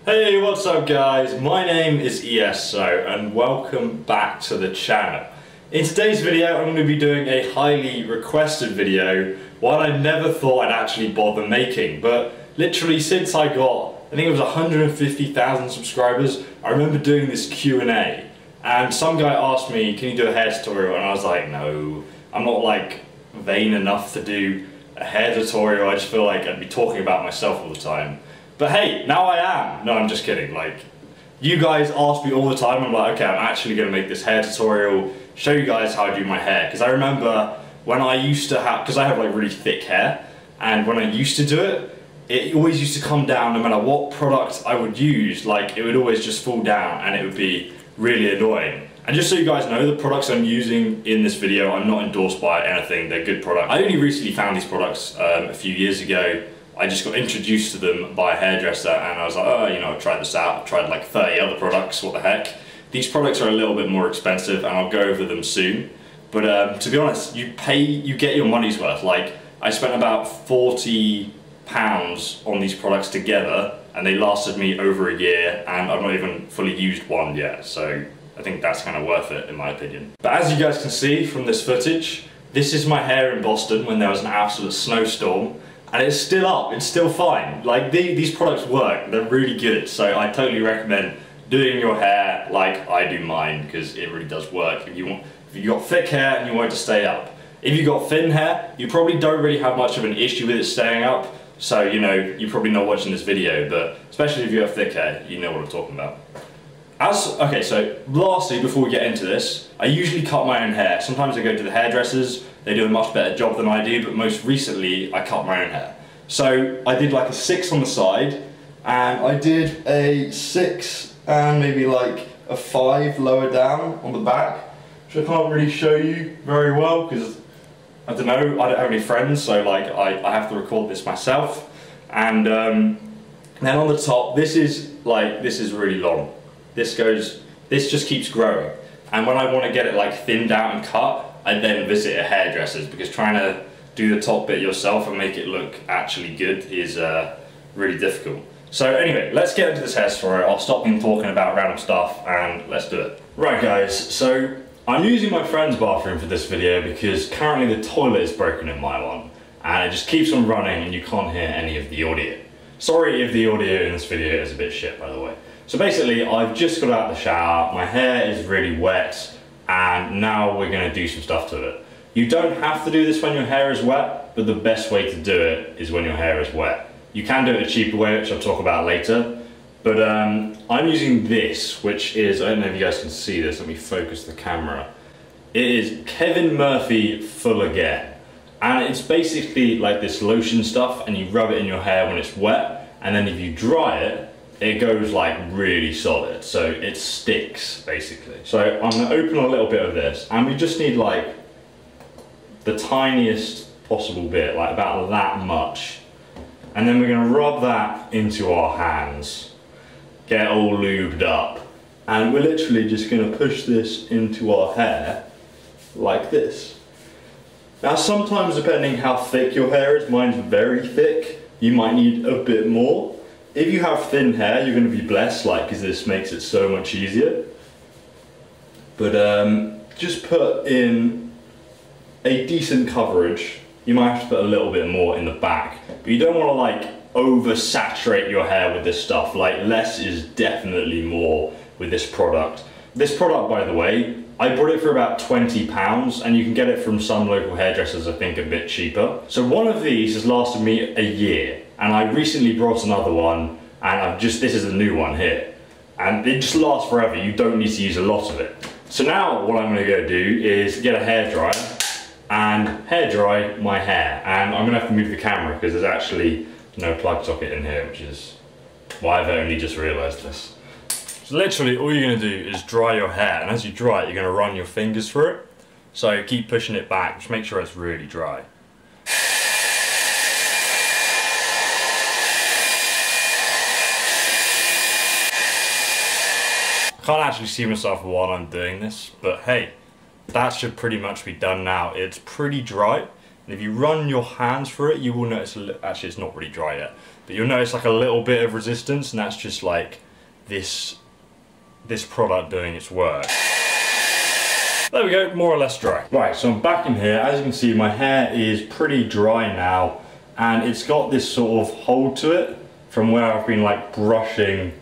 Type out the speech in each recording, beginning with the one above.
Hey, what's up guys? My name is ESO and welcome back to the channel. In today's video I'm going to be doing a highly requested video, one I never thought I'd actually bother making, but literally since I got, I think it was 150,000 subscribers, I remember doing this Q&A and some guy asked me, can you do a hair tutorial? And I was like, no, I'm not like vain enough to do a hair tutorial. I just feel like I'd be talking about myself all the time. But hey, now I am. No, I'm just kidding. Like, you guys ask me all the time. I'm like, okay, I'm actually going to make this hair tutorial, show you guys how I do my hair. Because I remember when I used to have, because I have like really thick hair, and when I used to do it, it always used to come down no matter what product I would use. Like, it would always just fall down and it would be really annoying. And just so you guys know, the products I'm using in this video, I'm not endorsed by anything. They're good products. I only recently found these products a few years ago. I just got introduced to them by a hairdresser and I was like, oh, you know, I've tried this out. I've tried like 30 other products, what the heck. These products are a little bit more expensive and I'll go over them soon. But to be honest, you get your money's worth. Like, I spent about £40 on these products together and they lasted me over a year and I've not even fully used one yet. So I think that's kind of worth it in my opinion. But as you guys can see from this footage, this is my hair in Boston when there was an absolute snowstorm. And it's still up, it's still fine. Like, these products work, they're really good. So I totally recommend doing your hair like I do mine, because it really does work. If you got thick hair and you want it to stay up. If you got thin hair, you probably don't really have much of an issue with it staying up. So, you know, you're probably not watching this video, but especially if you have thick hair, you know what I'm talking about. Okay, so lastly, before we get into this, I usually cut my own hair. Sometimes I go to the hairdressers, they do a much better job than I do, but most recently I cut my own hair. So I did like a 6 on the side, and I did a 6 and maybe like a 5 lower down on the back, which I can't really show you very well because I don't know, I don't have any friends, so like I have to record this myself. And then on the top, this is really long. This just keeps growing. And when I want to get it like thinned out and cut, I then visit a hairdresser's, because trying to do the top bit yourself and make it look actually good is really difficult. So anyway, let's get into this hair tutorial. I'll stop me talking about random stuff and let's do it. Right guys, so I'm using my friend's bathroom for this video because currently the toilet is broken in my one and it just keeps on running and you can't hear any of the audio. Sorry if the audio in this video is a bit shit, by the way. So basically, I've just got out of the shower, my hair is really wet, and now we're going to do some stuff to it. You don't have to do this when your hair is wet, but the best way to do it is when your hair is wet. You can do it a cheaper way, which I'll talk about later, but I'm using this, which is, I don't know if you guys can see this, let me focus the camera. It is Kevin Murphy Full Again, and it's basically like this lotion stuff, and you rub it in your hair when it's wet, and then if you dry it, it goes like really solid, so it sticks basically. So I'm going to open a little bit of this, and we just need like the tiniest possible bit, like about that much, and then we're going to rub that into our hands, get all lubed up, and we're literally just going to push this into our hair like this. Now sometimes, depending how thick your hair is, mine's very thick, you might need a bit more. If you have thin hair, you're going to be blessed, like, because this makes it so much easier. But just put in a decent coverage. You might have to put a little bit more in the back, but you don't want to like oversaturate your hair with this stuff. Like, less is definitely more with this product. This product, by the way, I bought it for about £20, and you can get it from some local hairdressers, I think, a bit cheaper. So one of these has lasted me a year. And I recently brought another one, and this is a new one here. And it just lasts forever, you don't need to use a lot of it. So now what I'm gonna go do is get a hairdryer and hair dry my hair. And I'm gonna have to move the camera because there's actually no plug socket in here, which is why I've only just realized this. So literally all you're gonna do is dry your hair, and as you dry it, you're gonna run your fingers through it. So keep pushing it back, just make sure it's really dry. I can't actually see myself while I'm doing this, but hey, that should pretty much be done now. It's pretty dry. And if you run your hands through it, you will notice, actually it's not really dry yet, but you'll notice like a little bit of resistance, and that's just like this product doing its work. There we go, more or less dry. Right, so I'm back in here. As you can see, my hair is pretty dry now, and it's got this sort of hold to it from where I've been like brushing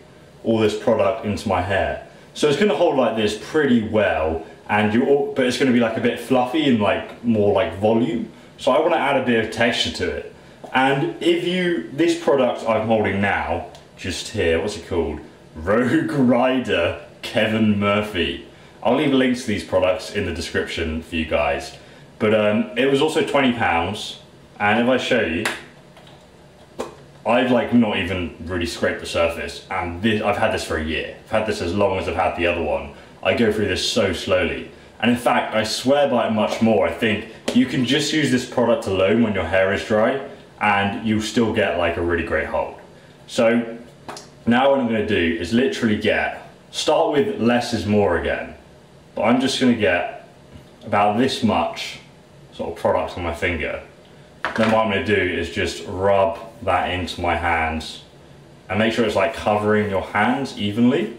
all this product into my hair. So it's gonna hold like this pretty well, and but it's gonna be like a bit fluffy and like more like volume. So I wanna add a bit of texture to it. And this product I'm holding now, just here, what's it called? Rogue Rider Kevin Murphy. I'll leave links to these products in the description for you guys. But it was also £20, and if I show you, I've like not even really scraped the surface, and I've had this for a year. I've had this as long as I've had the other one. I go through this so slowly. And in fact, I swear by it much more. I think you can just use this product alone when your hair is dry, and you still get like a really great hold. So now what I'm gonna do is literally start with less is more again. But I'm just gonna get about this much sort of product on my finger. Then what I'm gonna do is just rub that into my hands and make sure it's like covering your hands evenly,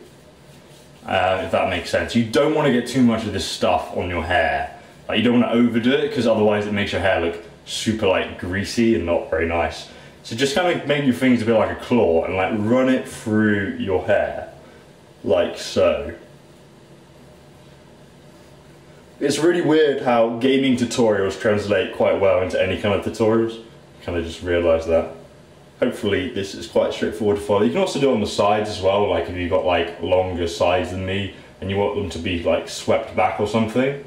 if that makes sense. You don't wanna get too much of this stuff on your hair. Like, you don't wanna overdo it, because otherwise it makes your hair look super like greasy and not very nice. So just kind of make your fingers a bit like a claw and like run it through your hair, like so. It's really weird how gaming tutorials translate quite well into any kind of tutorials. Kind of just realised that. Hopefully this is quite straightforward to follow. You can also do it on the sides as well, like if you've got like longer sides than me and you want them to be like swept back or something.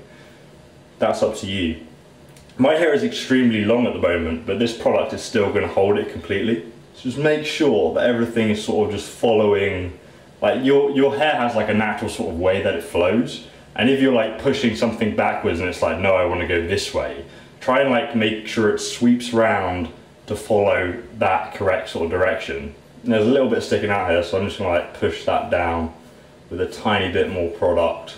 That's up to you. My hair is extremely long at the moment, but this product is still going to hold it completely. So just make sure that everything is sort of just following, like your hair has like a natural sort of way that it flows. And if you're like pushing something backwards and it's like, no, I want to go this way, try and like make sure it sweeps round to follow that correct sort of direction. And there's a little bit sticking out here, so I'm just going to like push that down with a tiny bit more product,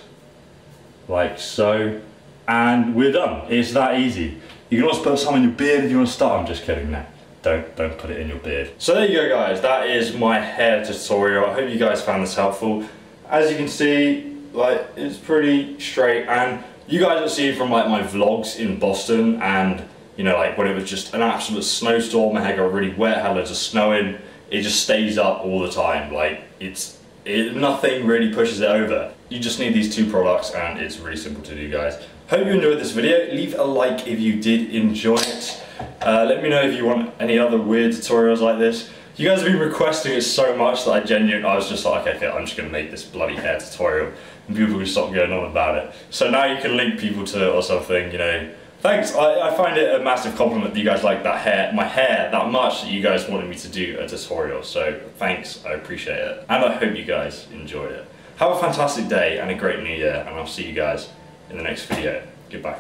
like so. And we're done. It's that easy. You can also put some in your beard if you want to start. I'm just kidding, no. Don't put it in your beard. So there you go, guys. That is my hair tutorial. I hope you guys found this helpful. As you can see, like, it's pretty straight, and you guys have seen from like my vlogs in Boston, and you know, like when it was just an absolute snowstorm, my hair got really wet, had loads of snow in, it just stays up all the time. Like nothing really pushes it over. You just need these two products, and it's really simple to do, guys. Hope you enjoyed this video. Leave a like if you did enjoy it. Let me know if you want any other weird tutorials like this. You guys have been requesting it so much that I was just like, okay, I'm just gonna make this bloody hair tutorial, and people will stop going on about it. So now you can link people to it or something, you know. Thanks, I find it a massive compliment that you guys like my hair that much, that you guys wanted me to do a tutorial. So thanks, I appreciate it. And I hope you guys enjoyed it. Have a fantastic day and a great new year, and I'll see you guys in the next video. Goodbye.